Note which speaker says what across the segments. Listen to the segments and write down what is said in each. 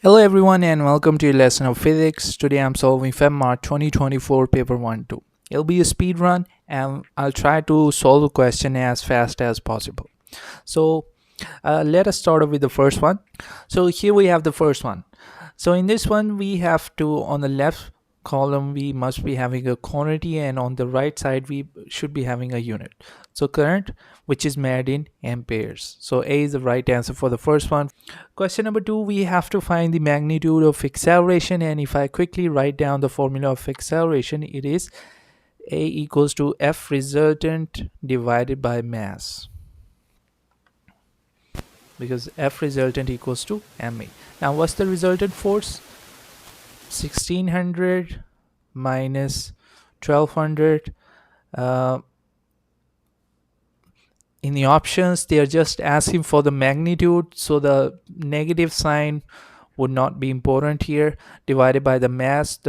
Speaker 1: Hello everyone and welcome to your lesson of physics. Today I'm solving Feb March 2024 paper 1-2. It'll be a speed run and I'll try to solve the question as fast as possible. So let us start off with the first one. So here we have the first one. So in this one we have to, on the left column we must be having a quantity and on the right side we should be having a unit. So current, which is measured in amperes. So A is the right answer for the first one. Question number 2, we have to find the magnitude of acceleration, and if I quickly write down the formula of acceleration, it is A equals to F resultant divided by mass, because F resultant equals to ma. Now what's the resultant force? 1600 minus 1200. In the options they are just asking for the magnitude, so the negative sign would not be important here. Divided by the mass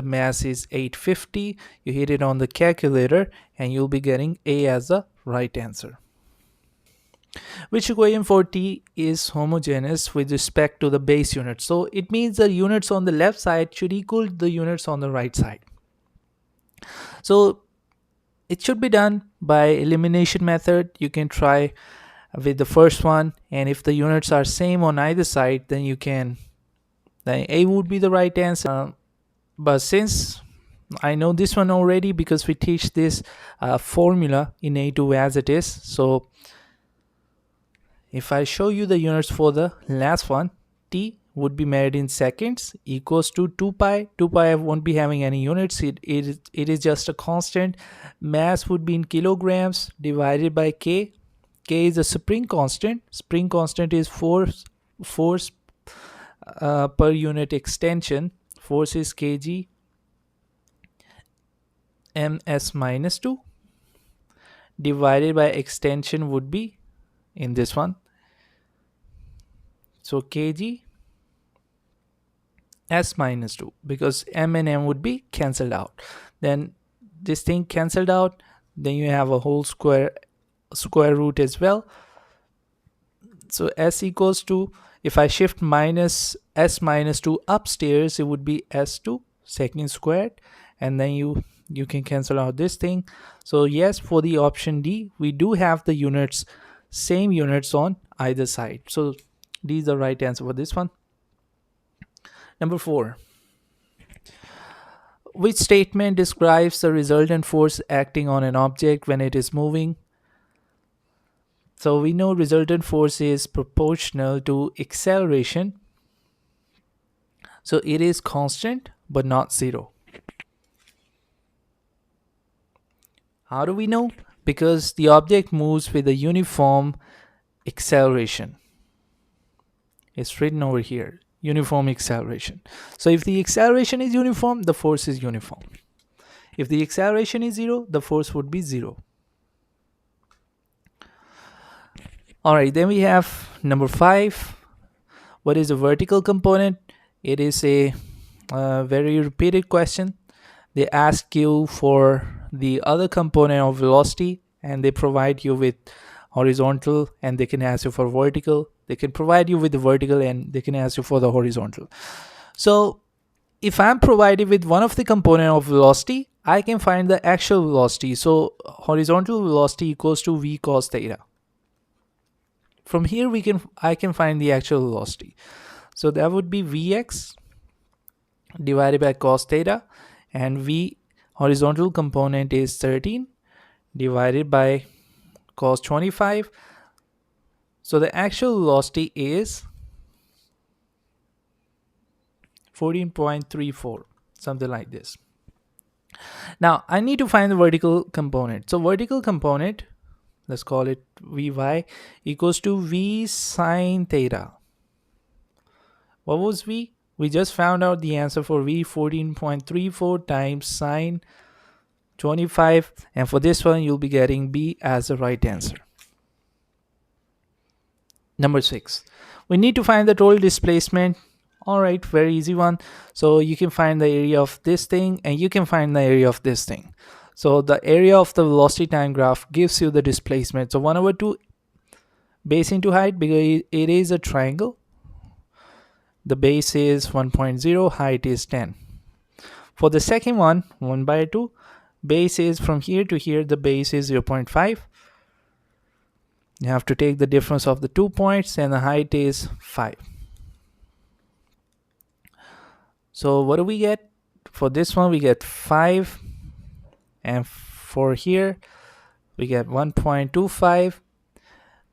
Speaker 1: is 850. You hit it on the calculator and you'll be getting A as the right answer. Which equation for T is homogeneous with respect to the base unit? So it means the units on the left side should equal the units on the right side. So it should be done by elimination method. You can try with the first one, and if the units are same on either side, then A would be the right answer. But since I know this one already because we teach this formula in A2 as it is, so if I show you the units for the last one, T would be measured in seconds equals to 2 pi. 2 pi won't be having any units. It is just a constant. Mass would be in kilograms divided by K. K is a spring constant. Spring constant is force per unit extension. Force is kg ms minus 2 divided by extension would be in this one. So kg s minus 2, because m and m would be cancelled out. Then this thing cancelled out. Then you have a whole square root as well. So s equals to, if I shift minus s minus 2 upstairs, it would be s2 second squared, and then you can cancel out this thing. So yes, for the option D, we do have the units, same units on either side. So D is the right answer for this one. Number 4. Which statement describes the resultant force acting on an object when it is moving? So we know resultant force is proportional to acceleration. So it is constant but not zero. How do we know? Because the object moves with a uniform acceleration. It's written over here, uniform acceleration. So if the acceleration is uniform, the force is uniform. If the acceleration is zero, the force would be zero. Alright, then we have number 5. What is a vertical component? It is a very repeated question. They ask you for the other component of velocity and they provide you with horizontal, and they can ask you for vertical. They can provide you with the vertical and they can ask you for the horizontal. So if I'm provided with one of the component of velocity, I can find the actual velocity. So horizontal velocity equals to v cos theta. From here I can find the actual velocity. So that would be Vx divided by cos theta, and V horizontal component is 13 divided by cos 25. So the actual velocity is 14.34, something like this. Now I need to find the vertical component. So vertical component, let's call it Vy, equals to V sine theta. What was V? We just found out the answer for V, 14.34 times sine 25, and for this one you'll be getting B as the right answer. Number 6, we need to find the total displacement. Alright, very easy one. So you can find the area of this thing and you can find the area of this thing. So the area of the velocity time graph gives you the displacement. So 1/2 base into height, because it is a triangle. the base is 1.0, height is 10. For the second one, 1 by 2, base is from here to here, the base is 0.5. You have to take the difference of the 2 points, and the height is 5. So what do we get? For this one, we get 5. And for here, we get 1.25.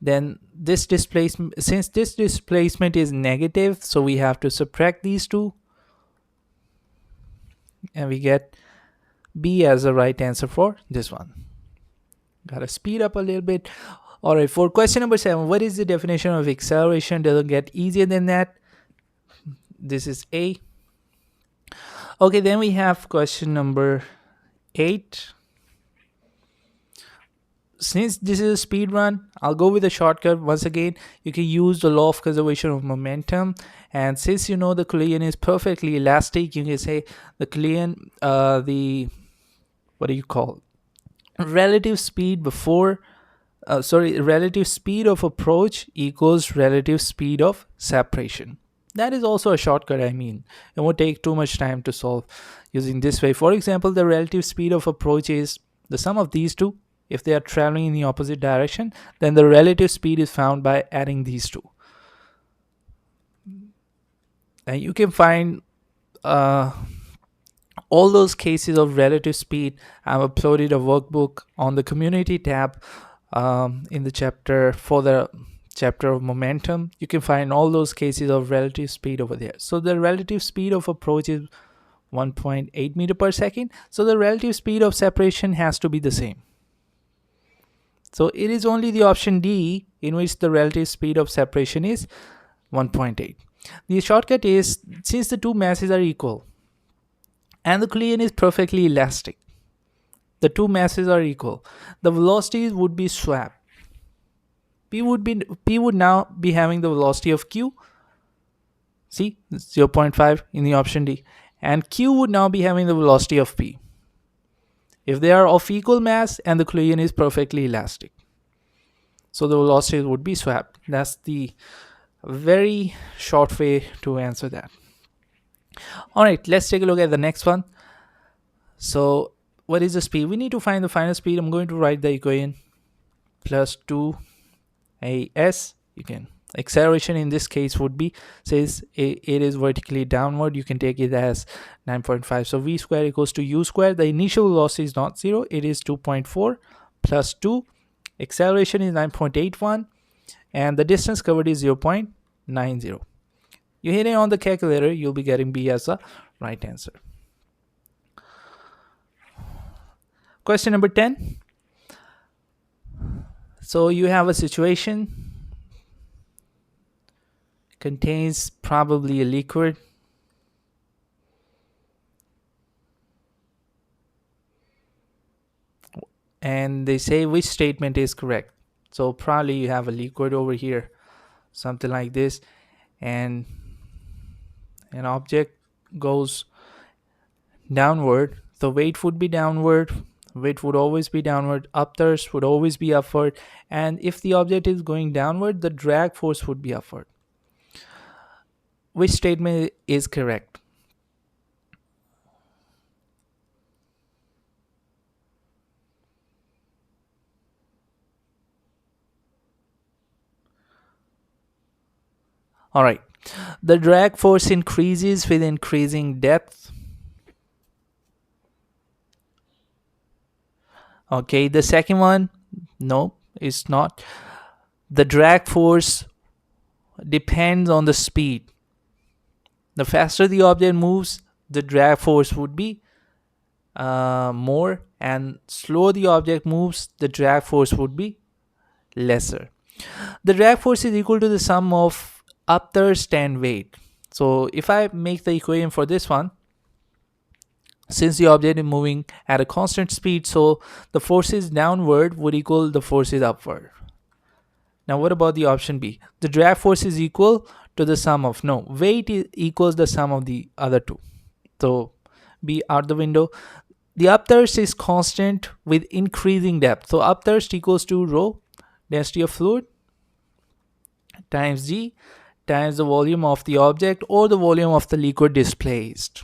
Speaker 1: Then this displacement, since this displacement is negative, so we have to subtract these two. And we get B as the right answer for this one. Gotta speed up a little bit. All right, for question number 7, what is the definition of acceleration? Doesn't get easier than that. This is A. Okay, then we have question number 8. Since this is a speed run, I'll go with a shortcut. Once again, you can use the law of conservation of momentum. And since you know the collision is perfectly elastic, you can say the collision, what do you call it? Relative speed before relative speed of approach equals relative speed of separation. That is also a shortcut. I mean, it won't take too much time to solve using this way. For example, the relative speed of approach is the sum of these two. If they are traveling in the opposite direction, then the relative speed is found by adding these two. And you can find all those cases of relative speed. I've uploaded a workbook on the community tab in the chapter for the chapter of momentum. You can find all those cases of relative speed over there. So the relative speed of approach is 1.8 meter per second. So the relative speed of separation has to be the same. So it is only the option D in which the relative speed of separation is 1.8. The shortcut is, since the two masses are equal and the collision is perfectly elastic, the two masses are equal, the velocities would be swapped. P would now be having the velocity of Q. See, 0.5 in the option D. And Q would now be having the velocity of P, if they are of equal mass and the collision is perfectly elastic. So the velocities would be swapped. That's the very short way to answer that. All right, let's take a look at the next one. So what is the speed? We need to find the final speed. I'm going to write the equation plus 2as. You can acceleration in this case would be, says it is vertically downward, you can take it as 9.5. So v square equals to u square. The initial velocity is not 0, it is 2.4 plus 2. Acceleration is 9.81 and the distance covered is 0.90. You hit it on the calculator, you'll be getting B as the right answer. Question number 10. So you have a situation, contains probably a liquid, and they say which statement is correct. So probably you have a liquid over here, something like this, and an object goes downward. The weight would be downward, weight would always be downward, upthrust would always be upward, and if the object is going downward, the drag force would be upward. Which statement is correct? All right, the drag force increases with increasing depth. Okay, the second one, no, it's not. The drag force depends on the speed. The faster the object moves, the drag force would be more, and slower the object moves, the drag force would be lesser. The drag force is equal to the sum of upthrust and weight. So if I make the equation for this one, since the object is moving at a constant speed, so the forces downward would equal the forces upward. Now what about the option B? The drag force is equal to the sum of, no, weight equals the sum of the other two. So B out the window. The upthrust is constant with increasing depth. So upthrust equals to rho, density of fluid, times G, times the volume of the object or the volume of the liquid displaced.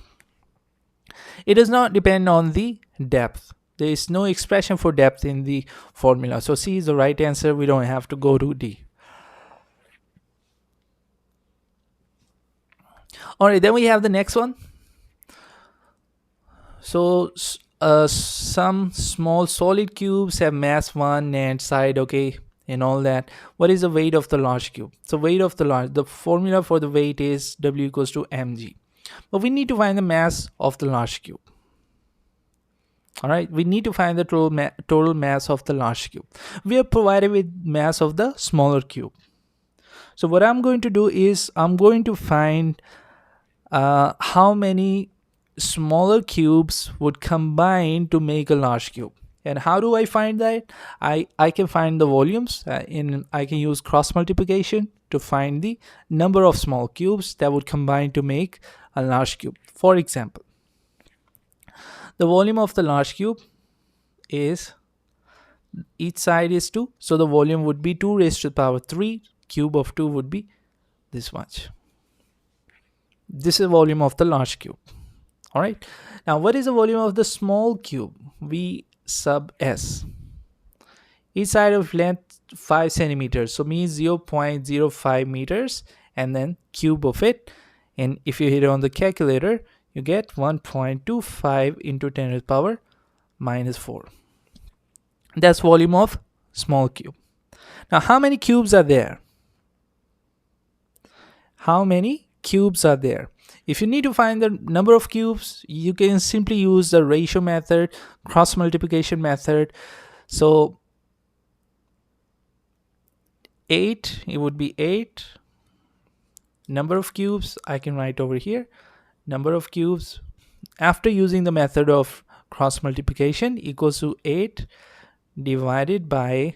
Speaker 1: It does not depend on the depth. There is no expression for depth in the formula. So C is the right answer. We don't have to go to D. Alright, then we have the next one. So some small solid cubes have mass 1 and side, okay, and all that. What is the weight of the large cube? So weight of the formula for the weight is W equals to mg. But we need to find the mass of the large cube. Alright, we need to find the total mass of the large cube. We are provided with mass of the smaller cube. So what I'm going to do is I'm going to find how many smaller cubes would combine to make a large cube. And how do I find that? I can find the volumes. I can use cross multiplication to find the number of small cubes that would combine to make a large cube. For example, the volume of the large cube is, each side is 2, so the volume would be 2 raised to the power 3. Cube of 2 would be this much. This is the volume of the large cube. All right. Now, what is the volume of the small cube? V sub s. Each side of length 5 centimeters, so means 0.05 meters, and then cube of it. And if you hit it on the calculator, you get 1.25 into 10 to the power minus 4. That's volume of small cube. Now, how many cubes are there? How many cubes are there? If you need to find the number of cubes, you can simply use the ratio method, cross multiplication method. So 8, it would be 8. Number of cubes, I can write over here. Number of cubes after using the method of cross multiplication equals to 8 divided by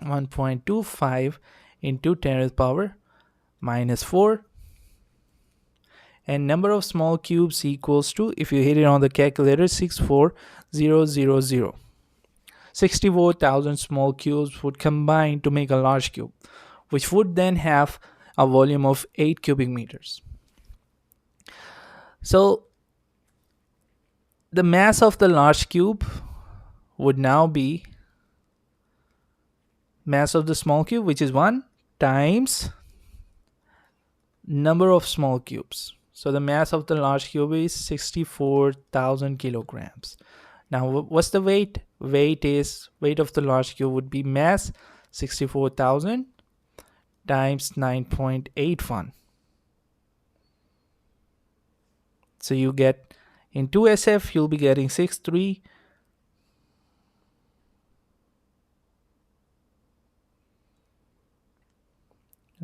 Speaker 1: 1.25 into 10 to the power minus 4. And number of small cubes equals to, if you hit it on the calculator, 64000. 64,000 small cubes would combine to make a large cube, which would then have a volume of 8 cubic meters. So the mass of the large cube would now be mass of the small cube, which is 1 times number of small cubes. So the mass of the large cube is 64,000 kilograms. Now, what's the weight? Weight of the large cube would be mass 64,000 times 9.81. So you get, in 2SF, you'll be getting 63.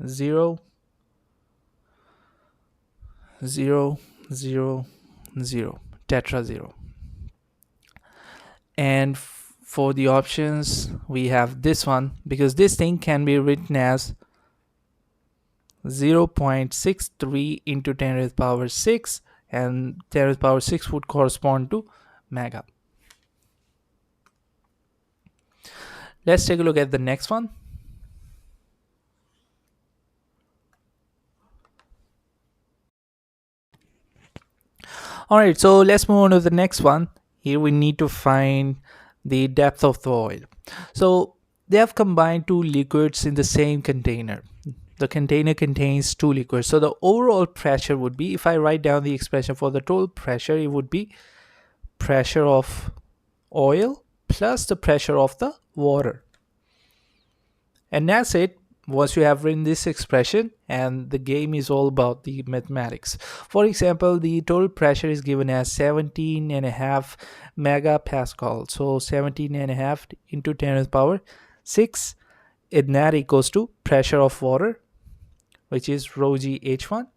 Speaker 1: 0 0 0 0 tetra 0. And for the options, we have this one, because this thing can be written as 0.63 into 10 to the power 6, and 10 to the power 6 would correspond to mega. Let's take a look at the next one. Alright, so let's move on to the next one. Here we need to find the depth of the oil. So they have combined 2 liquids in the same container. The container contains 2 liquids. So the overall pressure would be, if I write down the expression for the total pressure, it would be pressure of oil plus the pressure of the water. And that's it. Once you have written this expression, and the game is all about the mathematics. For example, the total pressure is given as 17.5 megapascal. So 17.5 into 10 to the power 6, and that equals to pressure of water, which is rho g h1.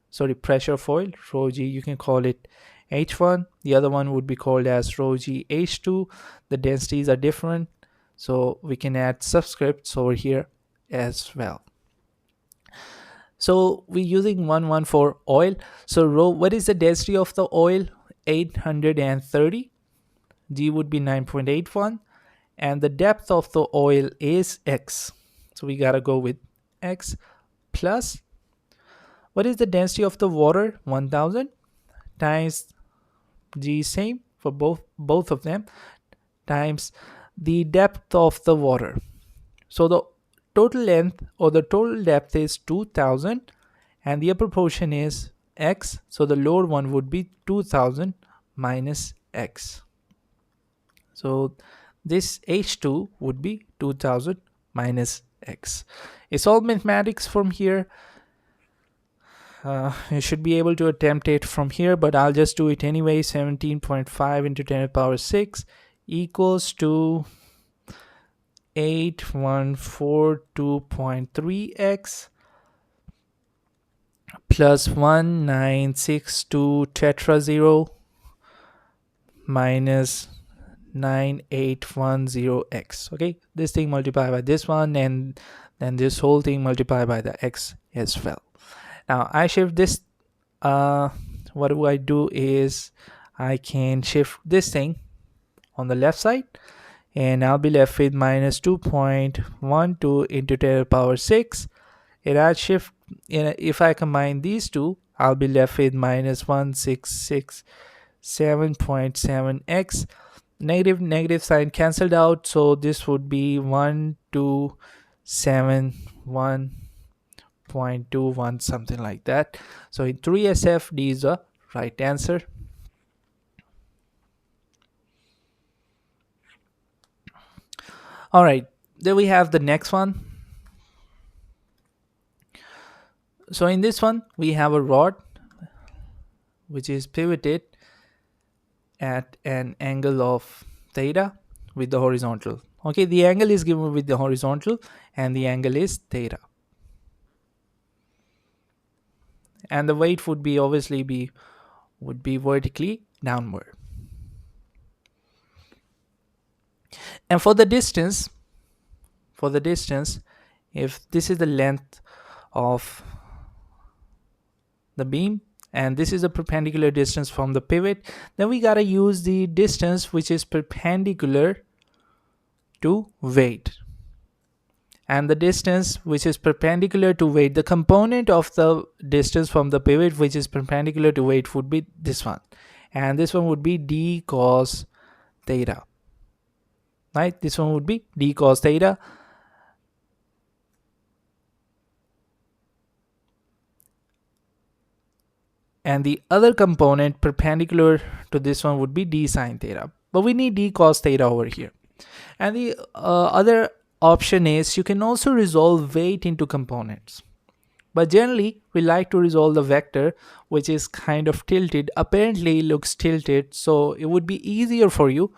Speaker 1: Sorry, pressure of oil, rho g, you can call it h1. The other one would be called as rho g h2. The densities are different, so we can add subscripts over here as well. So we're using 1 for oil. So rho, what is the density of the oil? 830. G would be 9.81, and the depth of the oil is x. So we gotta go with x. plus, what is the density of the water? 1000 times G, same for both of them, times the depth of the water. So the total length or the total depth is 2000 and the upper portion is x. So the lower one would be 2000 minus x. So this H2 would be 2000 minus x. It's all mathematics from here. You should be able to attempt it from here, but I'll just do it anyway. 17.5 into 10 to the power 6 equals to 8142.3x plus 1962 tetra 0 minus 9810x. Okay, this thing multiplied by this one, and then this whole thing multiplied by the x as well. Now I shift this. What do I do is I can shift this thing on the left side, and I'll be left with minus 2.12 into 10 to the power 6. And I shift, if I combine these two, I'll be left with minus 1667.7x. Negative sign cancelled out, so this would be 1271.21, something like that. So in 3SF, D is the right answer. All right, then we have the next one. So in this one, we have a rod which is pivoted at an angle of theta with the horizontal. Okay, the angle is given with the horizontal and the angle is theta. And the weight would be obviously would be vertically downward. And for the distance, if this is the length of the beam and this is a perpendicular distance from the pivot, then we gotta use the distance which is perpendicular to weight. And the distance which is perpendicular to weight, the component of the distance from the pivot which is perpendicular to weight would be this one, and this one would be d cos theta, right? This one would be d cos theta. And the other component perpendicular to this one would be d sine theta, but we need d cos theta over here. And the other option is you can also resolve weight into components, but generally we like to resolve the vector which is kind of tilted. Apparently it looks tilted, so it would be easier for you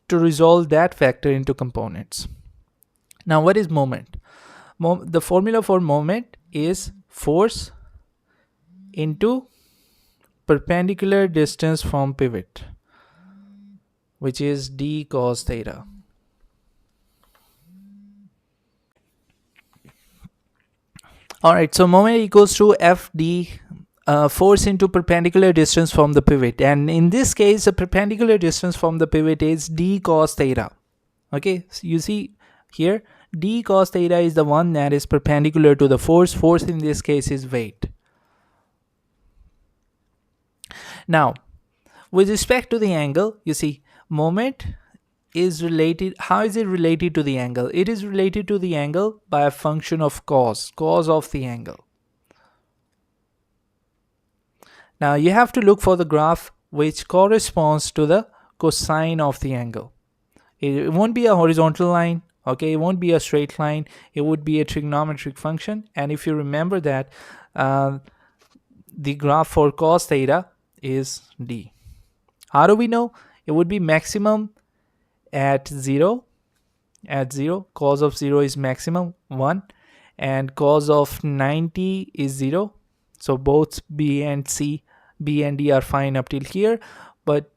Speaker 1: to resolve that vector into components. Now what is moment? The formula for moment is force into perpendicular distance from pivot, which is d cos theta. Alright, so moment equals to Fd, force into perpendicular distance from the pivot, and in this case the perpendicular distance from the pivot is d cos theta. Okay, so you see here d cos theta is the one that is perpendicular to the force. Force in this case is weight. Now with respect to the angle, you see moment is related. How is it related to the angle? It is related to the angle by a function of cos of the angle. Now you have to look for the graph which corresponds to the cosine of the angle. It won't be a horizontal line, okay, it won't be a straight line, it would be a trigonometric function. And if you remember that the graph for cos theta is d. How do we know? It would be maximum at 0. Cos of 0 is maximum 1, and cos of 90 is 0. So both b and d are fine up till here, but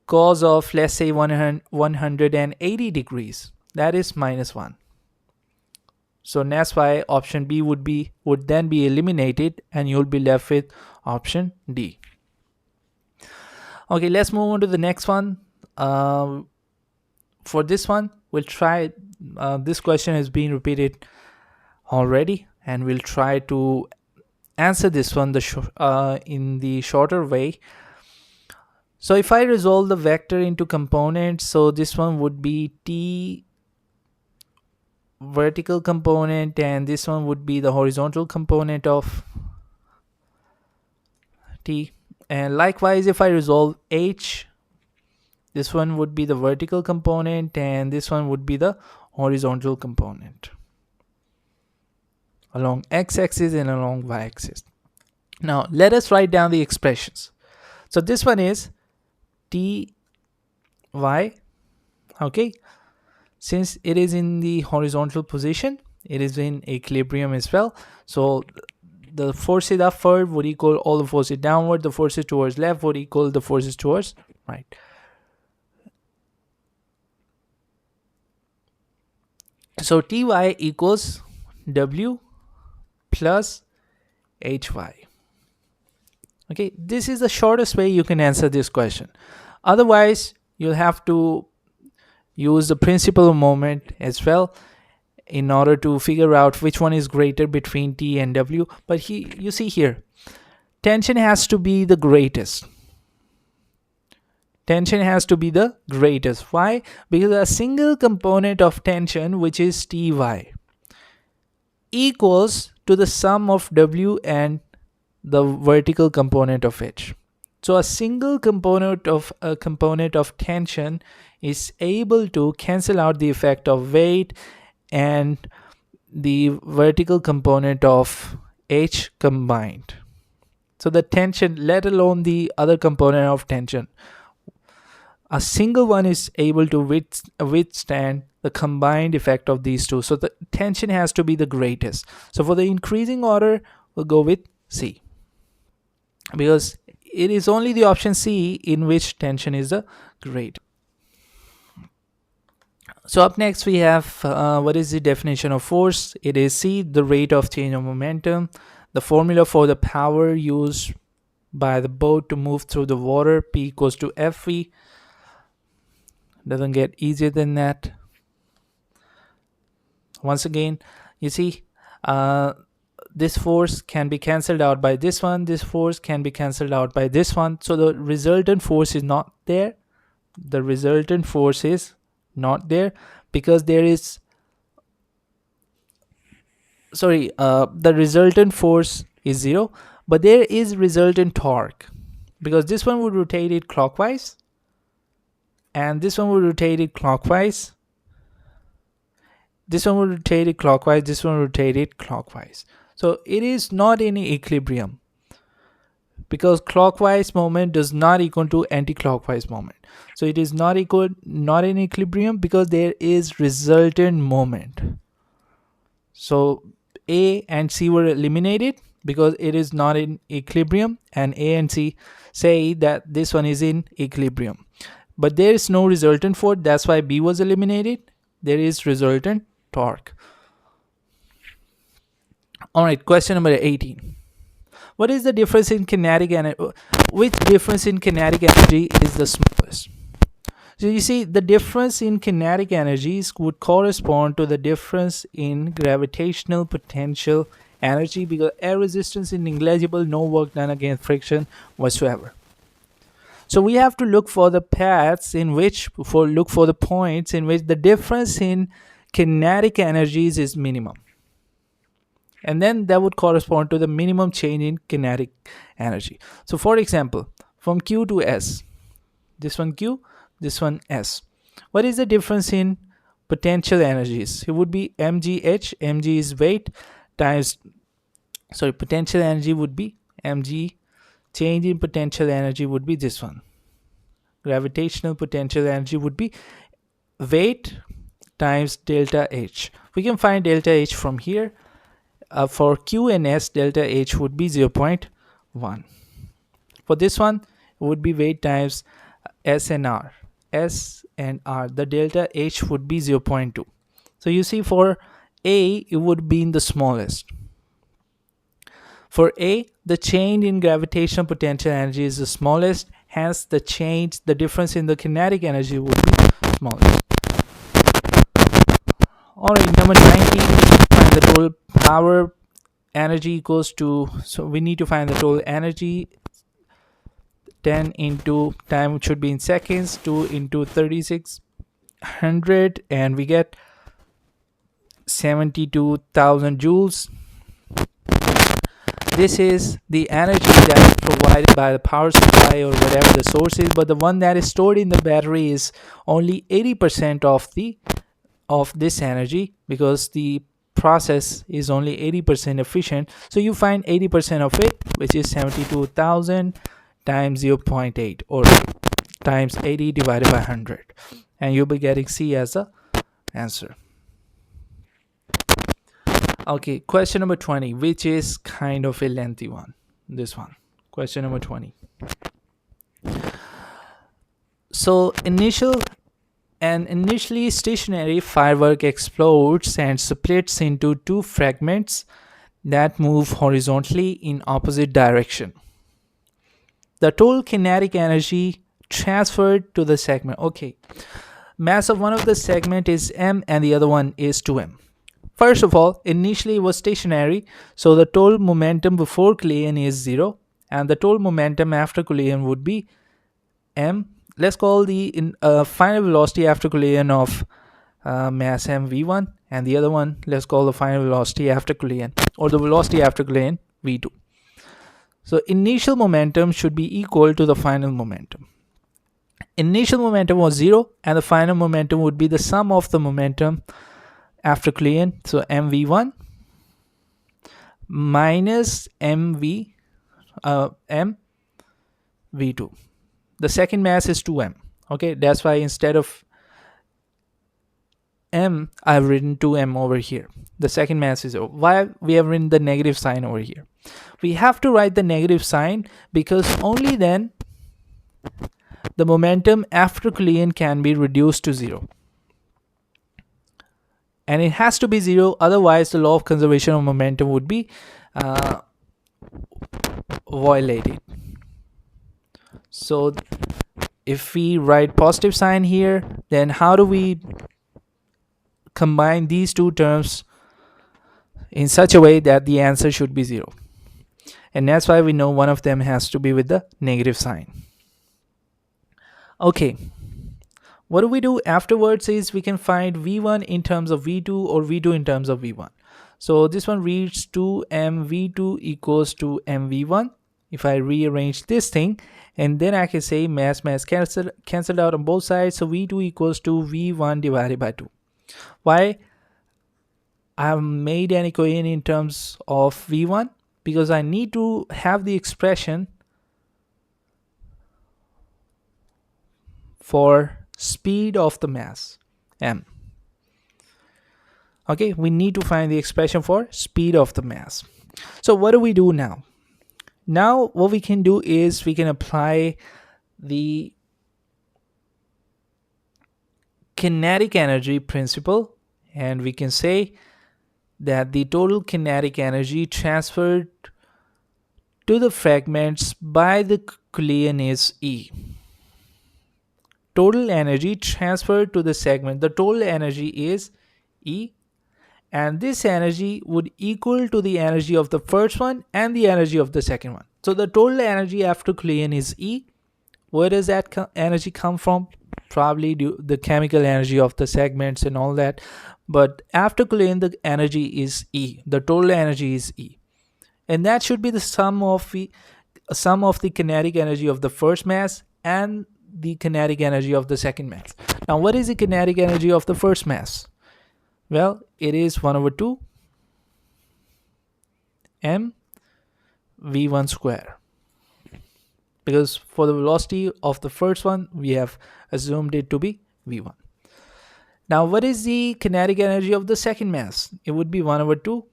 Speaker 1: cos of, let's say, 180 degrees, that is minus 1. So that's why option B would then be eliminated, and you'll be left with option D. Okay, let's move on to the next one. For this one, we'll try, this question has been repeated already, and we'll try to answer this one in the shorter way. So if I resolve the vector into components, so this one would be t vertical component, and this one would be the horizontal component of t. And likewise, if I resolve h, this one would be the vertical component, and this one would be the horizontal component along x-axis and along y-axis. Now let us write down the expressions. So this one is ty, okay, since it is in the horizontal position, it is in equilibrium as well. So the forces upward would equal all the forces downward, the forces towards left would equal the forces towards right. So ty equals w plus hy. Okay, this is the shortest way you can answer this question. Otherwise, you'll have to use the principle of moment as well in order to figure out which one is greater between t and w. But you see here, tension has to be the greatest. Tension has to be the greatest. Why? Because a single component of tension, which is ty, equals to the sum of w and the vertical component of h. So a single component of tension is able to cancel out the effect of weight and the vertical component of h combined. So the tension, let alone the other component of tension, a single one is able to withstand the combined effect of these two. So the tension has to be the greatest. So for the increasing order, we'll go with C, because it is only the option C in which tension is the greatest. So up next we have what is the definition of force? It is C, the rate of change of momentum. The formula for the power used by the boat to move through the water, P equals to Fv. Doesn't get easier than that. Once again, you see, this force can be cancelled out by this one, this force can be cancelled out by this one, so the resultant force is not there. The resultant force is not there because there is, the resultant force is 0, but there is resultant torque, because this one would rotate it clockwise and this one would rotate it clockwise, this one would rotate it clockwise, this one would rotate it clockwise. So it is not in equilibrium, because clockwise moment does not equal to anti-clockwise moment. So it is not in equilibrium because there is resultant moment. So A and C were eliminated because it is not in equilibrium, and A and C say that this one is in equilibrium. But there is no resultant force, that's why B was eliminated. There is resultant torque. Alright, question number 18. What is the difference in kinetic energy? Which difference in kinetic energy is the smallest? So you see, the difference in kinetic energies would correspond to the difference in gravitational potential energy, because air resistance is negligible, no work done against friction whatsoever. So we have to look for the paths in which, look for the points in which the difference in kinetic energies is minimum. And then that would correspond to the minimum change in kinetic energy. So for example, from Q to S, this one Q, this one S. What is the difference in potential energies? It would be mgh, mg is weight, times, potential energy would be mg, change in potential energy would be this one. Gravitational potential energy would be weight times delta H. We can find delta H from here. For Q and S, delta H would be 0.1. For this one, it would be weight times S and R. S and R, the delta H would be 0.2. So you see, for A, it would be in the smallest. For A, the change in gravitational potential energy is the smallest, hence the difference in the kinetic energy would be smallest. Alright, number 19, find the total power energy equals to, so we need to find the total energy. 10 into time, which should be in seconds, 2 into 3600, and we get 72,000 joules. This is the energy that is provided by the power supply or whatever the source is, but the one that is stored in the battery is only 80% of this energy, because the process is only 80% efficient. So you find 80% of it, which is 72,000 times 0.8, or times 80 divided by 100, and you'll be getting C as the answer. Okay, question number 20, which is kind of a lengthy one. This one, question number 20. So initially stationary firework explodes and splits into two fragments that move horizontally in opposite direction. The total kinetic energy transferred to the segment. Okay, mass of one of the segment is m and the other one is 2m. First of all, initially it was stationary, so the total momentum before collision is 0, and the total momentum after collision would be m. Let's call the final velocity after collision of mass m v1, and the other one, let's call the final velocity after collision, or the velocity after collision, v2. So initial momentum should be equal to the final momentum. Initial momentum was 0, and the final momentum would be the sum of the momentum after collision. So mv1 minus mv2. The second mass is 2m. Okay, that's why instead of m, I've written 2m over here. The second mass is 0. Why we have written the negative sign over here? We have to write the negative sign because only then the momentum after collision can be reduced to 0. And it has to be 0, otherwise the law of conservation of momentum would be violated. So if we write positive sign here, then how do we combine these two terms in such a way that the answer should be 0? And that's why we know one of them has to be with the negative sign. Okay, what do we do afterwards is we can find v1 in terms of v2 or v2 in terms of v1. So this one reads 2mv2 equals to mv1. If I rearrange this thing, and then I can say mass cancelled out on both sides, so v2 equals to v1 divided by 2. Why I have made an equation in terms of v1? Because I need to have the expression for speed of the mass m. Okay, we need to find the expression for speed of the mass. So what do we do now? Now what we can do is we can apply the kinetic energy principle, and we can say that the total kinetic energy transferred to the fragments by the collision is E. Total energy transferred to the segment, the total energy is E, and this energy would equal to the energy of the first one and the energy of the second one. So the total energy after collision is E. Where does that energy come from? Probably the chemical energy of the segments and all that. But after collision, the energy is E. The total energy is E. And that should be the sum of the kinetic energy of the first mass and the kinetic energy of the second mass. Now, what is the kinetic energy of the first mass? Well, it is 1 over 2 m v1 square. Because for the velocity of the first one, we have assumed it to be v1. Now, what is the kinetic energy of the second mass? It would be 1 over 2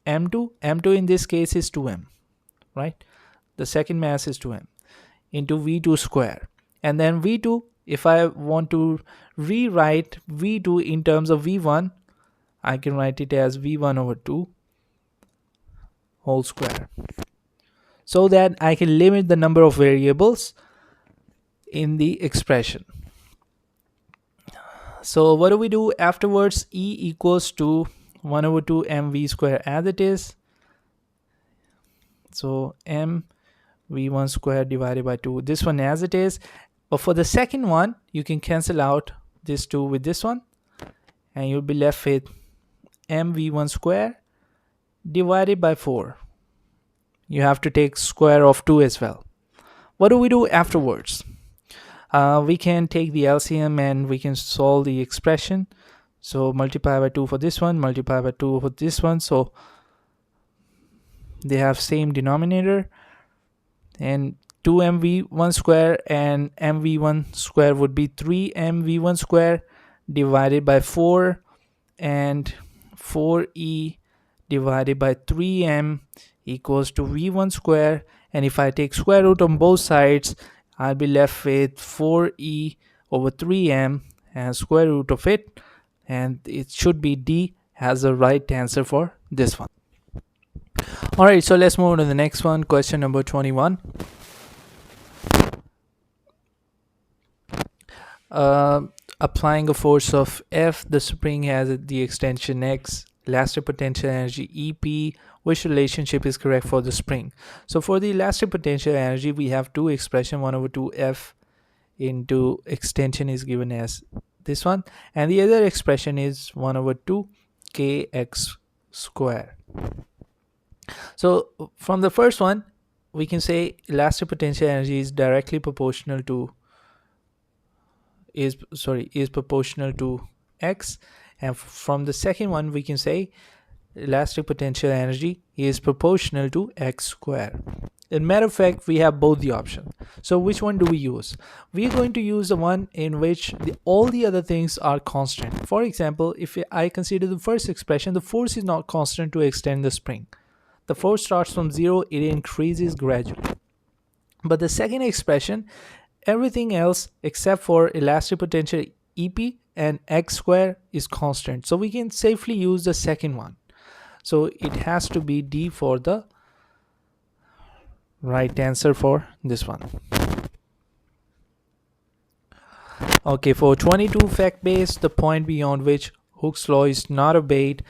Speaker 1: m2. m2 in this case is 2m, right? The second mass is 2m into v2 square. And then v2, if I want to rewrite v2 in terms of v1, I can write it as v1 over 2 whole square, so that I can limit the number of variables in the expression. So what do we do afterwards? E equals to 1 over 2 mv square as it is. So mv1 square divided by 2, this one as it is. But for the second one, you can cancel out this 2 with this one, and you'll be left with mv1 square divided by 4. You have to take square of 2 as well. What do we do afterwards? We can take the LCM and we can solve the expression. So multiply by 2 for this one, multiply by 2 for this one. So they have same denominator, and 2mv1 square and mv1 square would be 3mv1 square divided by 4, and 4e divided by 3m equals to v1 square. And if I take square root on both sides, I'll be left with 4e over 3m and square root of it, and it should be D as the right answer for this one. Alright, so let's move on to the next one, question number 21. Applying a force of F, the spring has the extension X, elastic potential energy EP. Which relationship is correct for the spring? So for the elastic potential energy, we have two expressions, 1 over 2 F into extension is given as this one, and the other expression is 1 over 2 kx square. So from the first one, we can say elastic potential energy is directly proportional to is proportional to x, and from the second one we can say elastic potential energy is proportional to x square. In matter of fact, we have both the options. So which one do we use? We are going to use the one in which all the other things are constant. For example, if I consider the first expression, the force is not constant to extend the spring. The force starts from 0, it increases gradually. But the second expression, everything else except for elastic potential EP and x square is constant. So we can safely use the second one. So it has to be D for the right answer for this one. Okay, for 22 fact base, the point beyond which Hooke's law is not obeyed,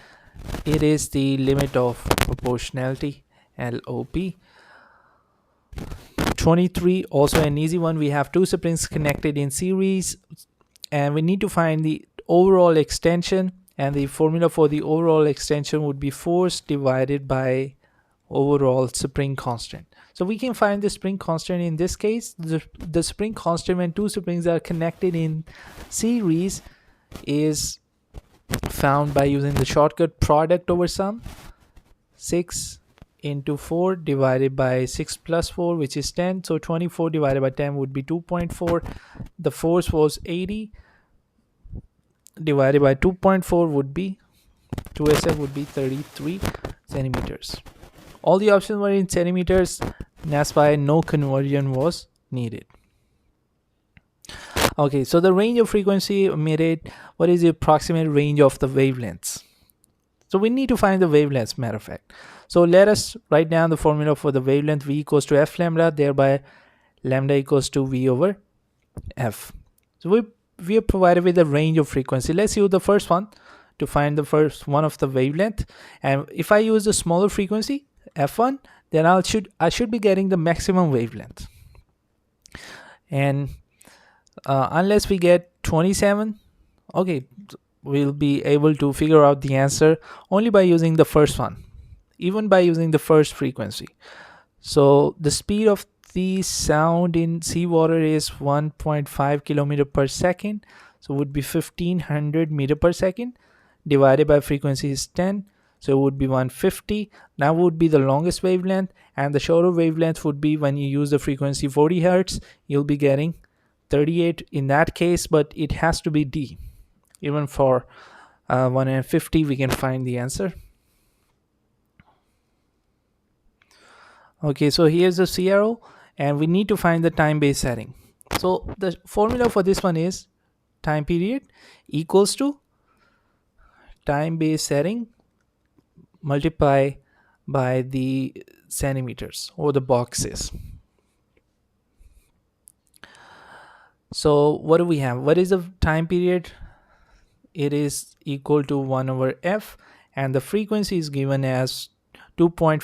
Speaker 1: it is the limit of proportionality, LOP. 23, also an easy one. We have two springs connected in series, and we need to find the overall extension, and the formula for the overall extension would be force divided by overall spring constant. So we can find the spring constant in this case. The spring constant when two springs are connected in series is found by using the shortcut product over sum. 6 into 4 divided by 6 plus 4, which is 10. So 24 divided by 10 would be 2.4. The force was 80 divided by 2.4 would be 2SF would be 33 centimeters. All the options were in centimeters, and that's why no conversion was needed. Okay, so the range of frequency emitted, what is the approximate range of the wavelengths? So we need to find the wavelengths, matter of fact. So let us write down the formula for the wavelength. V equals to F lambda, thereby lambda equals to V over F. So we are provided with the range of frequency. Let's use the first one to find the first one of the wavelength. And if I use the smaller frequency, F1, then I should be getting the maximum wavelength. And unless we get 27, okay, we'll be able to figure out the answer only by using the first one, even by using the first frequency. So the speed of the sound in seawater is 1.5 kilometer per second, so it would be 1500 meter per second, divided by frequency is 10, so it would be 150. Now would be the longest wavelength, and the shorter wavelength would be when you use the frequency 40 hertz, you'll be getting 38 in that case, but it has to be D. Even for 150 we can find the answer. Okay, so here's the CRO, and we need to find the time base setting. So the formula for this one is time period equals to time base setting multiply by the centimeters or the boxes. So what do we have? What is the time period? it is equal to 1 over f, and the frequency is given as 2.5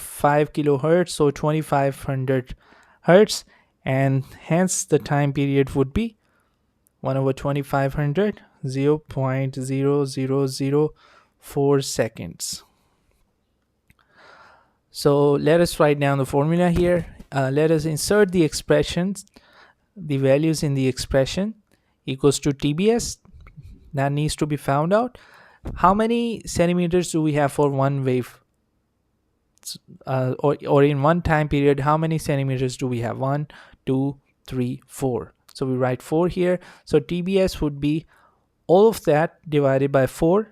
Speaker 1: kilohertz, so 2500 hertz, and hence the time period would be 1 over 2500, 0.0004 seconds. So let us write down the formula here. Let us insert the expressions, the values in the expression equals to TBS. That needs to be found out. How many centimeters do we have for one wave? Or in one time period, how many centimeters do we have? 1, 2, 3, 4. So we write 4 here. So TBS would be all of that divided by 4,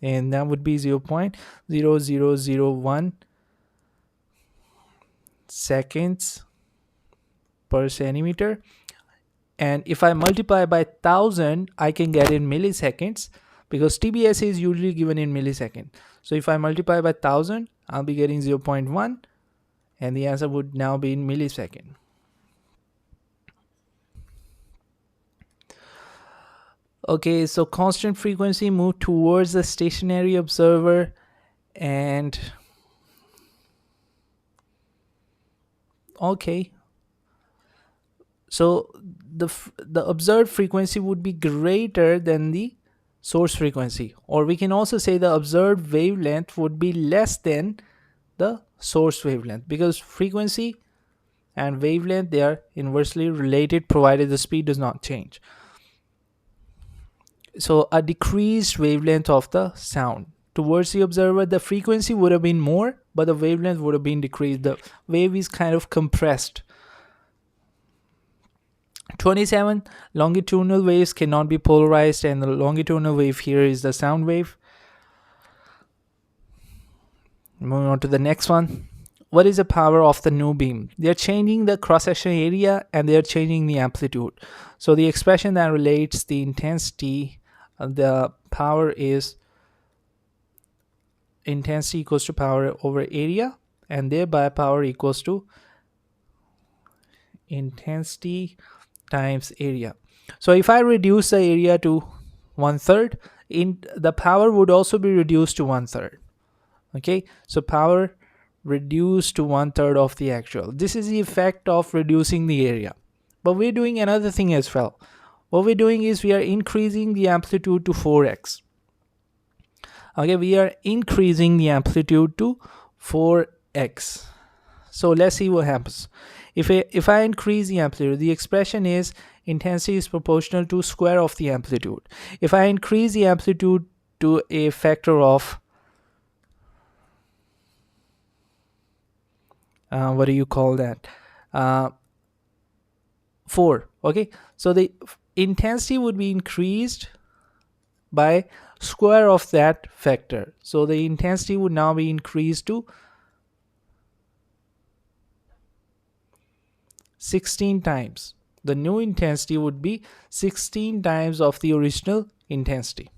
Speaker 1: and that would be 0.0001 seconds per centimeter. And if I multiply by 1000, I can get in milliseconds, because TBS is usually given in millisecond. So if I multiply by 1000, I'll be getting 0.1, and the answer would now be in millisecond. Okay, so constant frequency moved towards the stationary observer, and okay, so the observed frequency would be greater than the source frequency, or we can also say the observed wavelength would be less than the source wavelength, because frequency and wavelength, they are inversely related provided the speed does not change. So a decreased wavelength of the sound towards the observer, the frequency would have been more, but the wavelength would have been decreased. The wave is kind of compressed. 27, longitudinal waves cannot be polarized, and the longitudinal wave here is the sound wave. Moving on to the next one. What is the power of the new beam? They're changing the cross-section area and they're changing the amplitude. So the expression that relates the intensity, the power is intensity equals to power over area, and thereby power equals to intensity times area. So if I reduce the area to 1/3, the power would also be reduced to 1/3. Okay, so power reduced to 1/3 of the actual. This is the effect of reducing the area. But we're doing another thing as well. What we're doing is we are increasing the amplitude to 4x. Okay, we are increasing the amplitude to 4x. So let's see what happens. If I increase the amplitude, the expression is intensity is proportional to square of the amplitude. If I increase the amplitude to a factor of what do you call that? 4. Okay, so the intensity would be increased by square of that factor. So the intensity would now be increased to 16 times. The new intensity would be 16 times of the original intensity.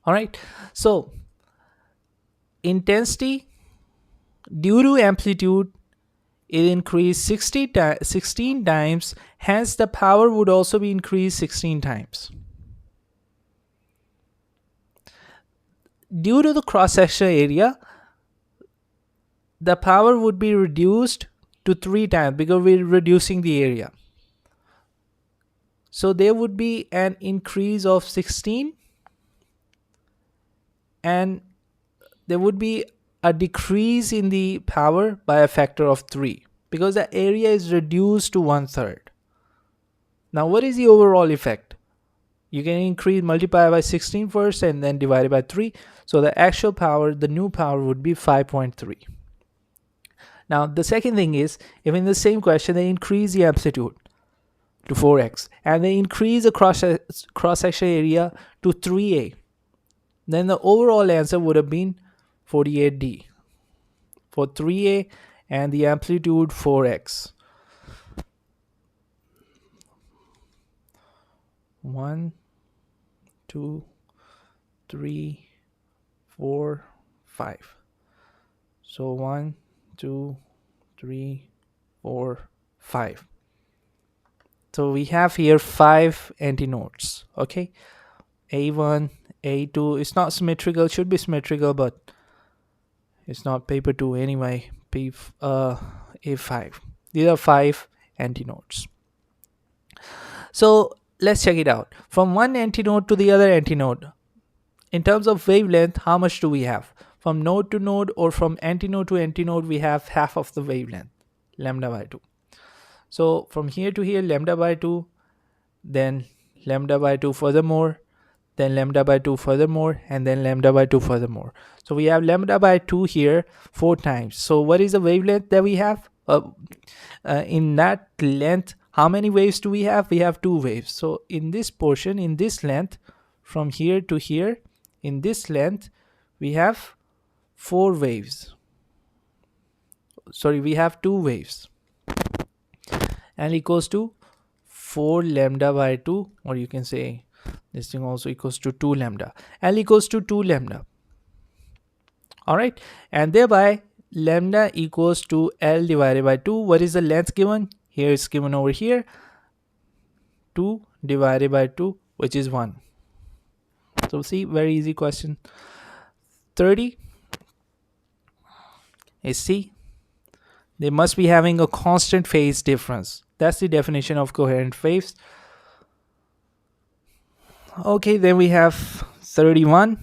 Speaker 1: All right, so intensity due to amplitude, it increased 16 times, hence the power would also be increased 16 times. Due to the cross-sectional area, the power would be reduced to 3 times because we're reducing the area. So there would be an increase of 16, and there would be a decrease in the power by a factor of 3 because the area is reduced to 1/3. Now what is the overall effect? You can increase, multiply by 16 first and then divide it by 3. So the actual power, the new power would be 5.3. Now the second thing is, if in the same question they increase the amplitude to 4x and they increase the cross-section area to 3a, then the overall answer would have been 48d for 3a and the amplitude 4x. 1, 2, 3, 4, 5. So 1, 2, 3, 4, 5. So we have here 5 antinodes. Okay, A1, A2. It's not symmetrical. Should be symmetrical, but it's not. Paper 2 anyway. A5. These are 5 antinodes. So let's check it out. From one antinode to the other antinode, in terms of wavelength, how much do we have? From node to node or from antinode to antinode, we have half of the wavelength, lambda by 2. So from here to here, lambda by 2, then lambda by 2 furthermore, then lambda by 2 furthermore, and then lambda by 2 furthermore. So we have lambda by 2 here 4 times. So what is the wavelength that we have? In that length, how many waves do we have? We have 2 waves. So in this portion, in this length, from here to here, in this length, we have 4 waves. Sorry, we have 2 waves. L equals to 4 lambda by 2, or you can say this thing also equals to 2 lambda. L equals to 2 lambda. Alright, and thereby lambda equals to L divided by 2. What is the length given? Here it's given over here. 2 divided by 2, which is 1. So see, very easy question. 30 is C. They must be having a constant phase difference. That's the definition of coherent phase. Okay, then we have 31,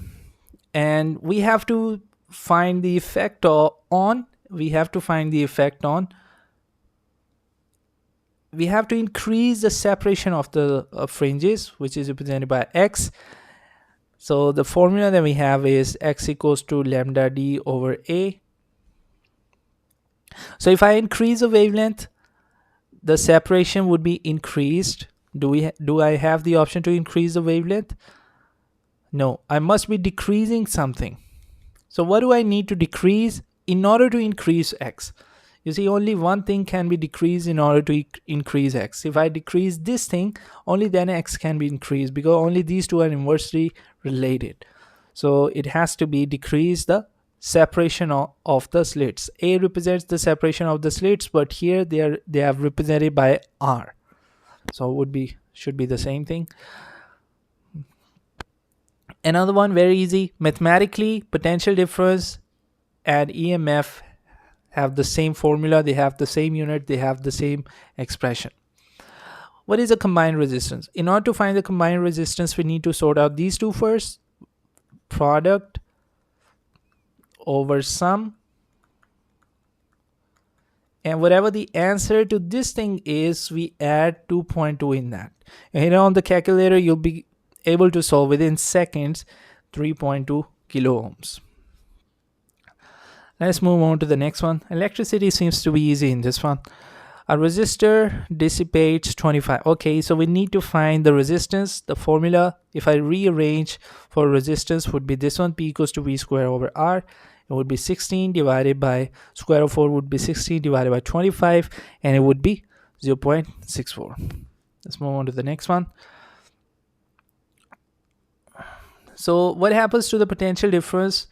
Speaker 1: and we have to find the effect on. We have to increase the separation of the fringes, which is represented by X. So the formula that we have is X equals to lambda D over A. So if I increase the wavelength, the separation would be increased. Do I have the option to increase the wavelength? No, I must be decreasing something. So what do I need to decrease in order to increase X? You see, only one thing can be decreased in order to increase X. If I decrease this thing, only then X can be increased, because only these two are inversely related. So it has to be decrease the separation of the slits. A represents the separation of the slits, but here they are represented by R. So should be the same thing. Another one, very easy. Mathematically, potential difference and EMF have the same formula, they have the same unit, they have the same expression. What is a combined resistance? In order to find the combined resistance, we need to sort out these two first. Product over sum, and whatever the answer to this thing is, we add 2.2 in that. And here on the calculator, you'll be able to solve within seconds 3.2 kilo ohms. Let's move on to the next one. Electricity seems to be easy in this one. A resistor dissipates 25. Okay, so we need to find the resistance. The formula, if I rearrange for resistance, would be this one. P equals to V square over R. It would be 16 divided by square of 4 would be 16 divided by 25, and it would be 0.64. Let's move on to the next one. So what happens to the potential difference?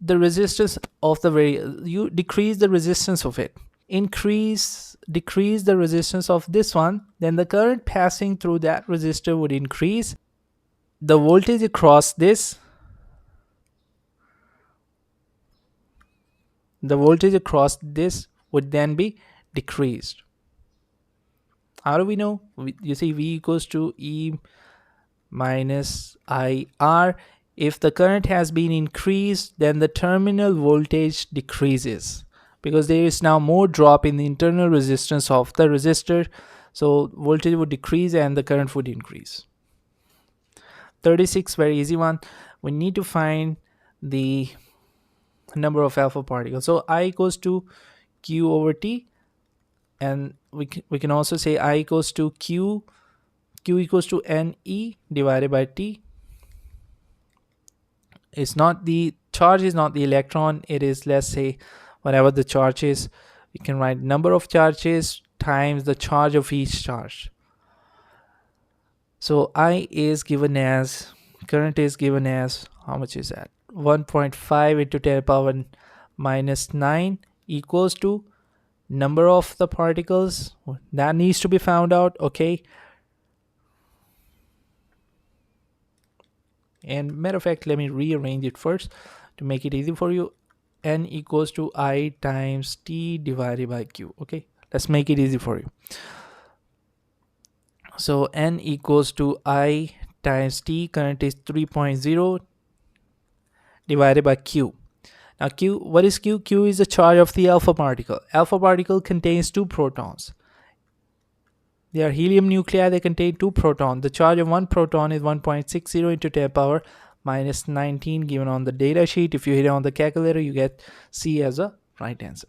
Speaker 1: The resistance of you decrease the resistance of it. Decrease the resistance of this one, then the current passing through that resistor would increase. The voltage across this would then be decreased. How do we know? You see, V equals to E minus IR. If the current has been increased, then the terminal voltage decreases, because there is now more drop in the internal resistance of the resistor. So voltage would decrease and the current would increase. 36, very easy one. We need to find the number of alpha particles. So I equals to Q over T, and we can also say I equals to Q equals to NE divided by T. It's not the charge, is not the electron, it is, let's say, whatever the charge is. You can write number of charges times the charge of each charge. So I is given as, current is given as, how much is that? 1.5 into 10 power minus 9 equals to number of the particles that needs to be found out. Okay, and matter of fact, let me rearrange it first to make it easy for you. N equals to I times T divided by Q. Okay, let's make it easy for you. So N equals to I times T, current is 3.0 divided by Q. Now Q, what is Q? Q is the charge of the alpha particle. Alpha particle contains 2 protons. They are helium nuclei, they contain 2 protons. The charge of one proton is 1.60 into 10 power minus 19 given on the data sheet. If you hit it on the calculator, you get C as a right answer.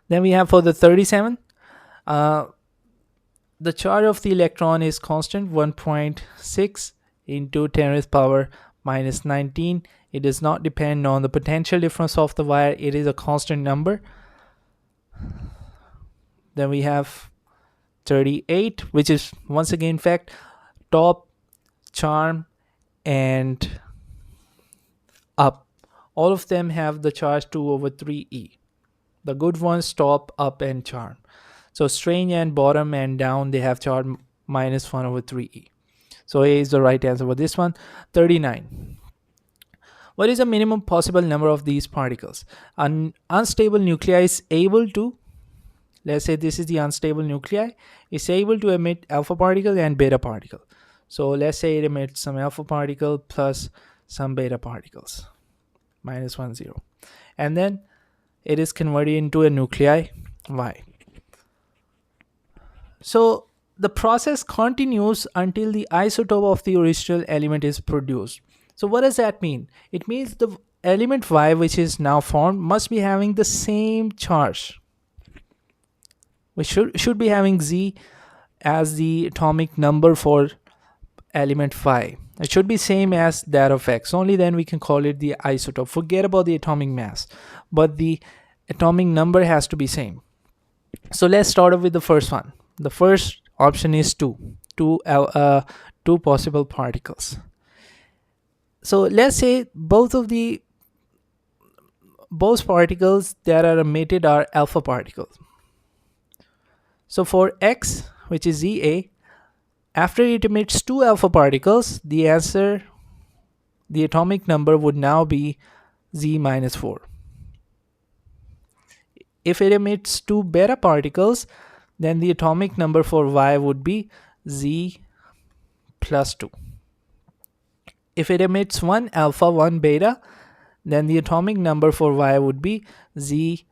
Speaker 1: Then we have for the 37, the charge of the electron is constant, 1.6 into 10 raised power minus 19. It does not depend on the potential difference of the wire. It is a constant number. Then we have 38, which is once again fact, top, charm, and up. All of them have the charge 2 over 3e. The good ones, top, up, and charm. So strange and bottom and down, they have charge minus 1 over 3e. So A is the right answer for this one. 39. What is the minimum possible number of these particles? An unstable nuclei is able to, let's say this is the unstable nuclei, is able to emit alpha particle and beta particle. So let's say it emits some alpha particle plus some beta particles, minus 1, 0. And then it is converted into a nuclei Y. So the process continues until the isotope of the original element is produced. So what does that mean? It means the element Y, which is now formed, must be having the same charge. We should be having Z as the atomic number for element Y. It should be same as that of X. Only then we can call it the isotope. Forget about the atomic mass, but the atomic number has to be same. So let's start off with the first one. The first option is two possible particles. So let's say both particles that are emitted are alpha particles. So for X, which is ZA, after it emits 2 alpha particles, the atomic number would now be Z minus 4. If it emits 2 beta particles, then the atomic number for Y would be Z plus 2. If it emits 1 alpha, 1 beta, then the atomic number for Y would be Z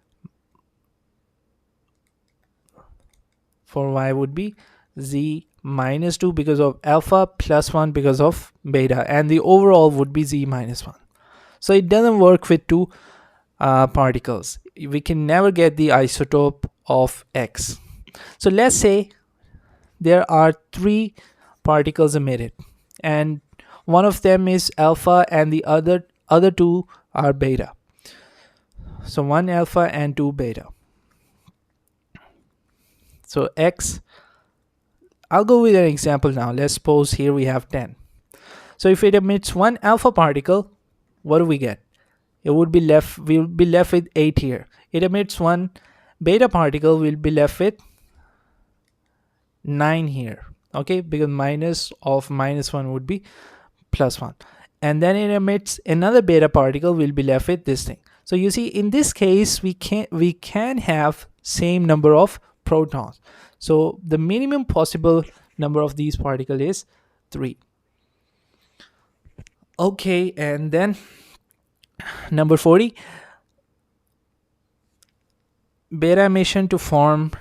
Speaker 1: minus 2 because of alpha plus 1 because of beta, and the overall would be Z minus 1. So it doesn't work with 2 particles. We can never get the isotope of X. So let's say there are 3 particles emitted and one of them is alpha and the other 2 are beta. So 1 alpha and 2 beta. So X, I'll go with an example now. Let's suppose here we have 10. So if it emits 1 alpha particle, what do we get? We'll be left with 8 here. It emits 1 beta particle, we'll be left with 9 here. Okay, because minus of minus 1 would be plus 1. And then it emits another beta particle, we'll be left with this thing. So you see, in this case, we can have same number of protons. So the minimum possible number of these particles is 3. Okay, and then number 40, beta emission to form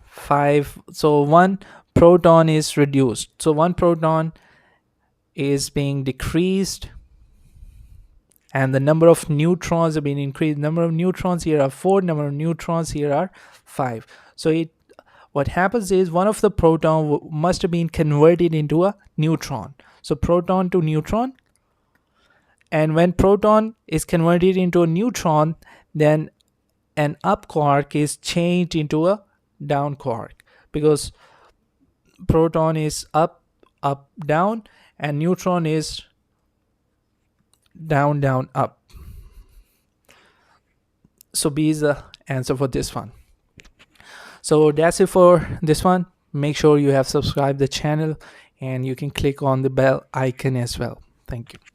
Speaker 1: 5. So 1 proton is reduced. So 1 proton is being decreased and the number of neutrons have been increased. Number of neutrons here are 4, number of neutrons here are 5. So what happens is one of the proton must have been converted into a neutron. So proton to neutron, and when proton is converted into a neutron, then an up quark is changed into a down quark, because proton is up, up, down, and neutron is down, down, up. So B is the answer for this one. So that's it for this one. Make sure you have subscribed the channel and you can click on the bell icon as well. Thank you.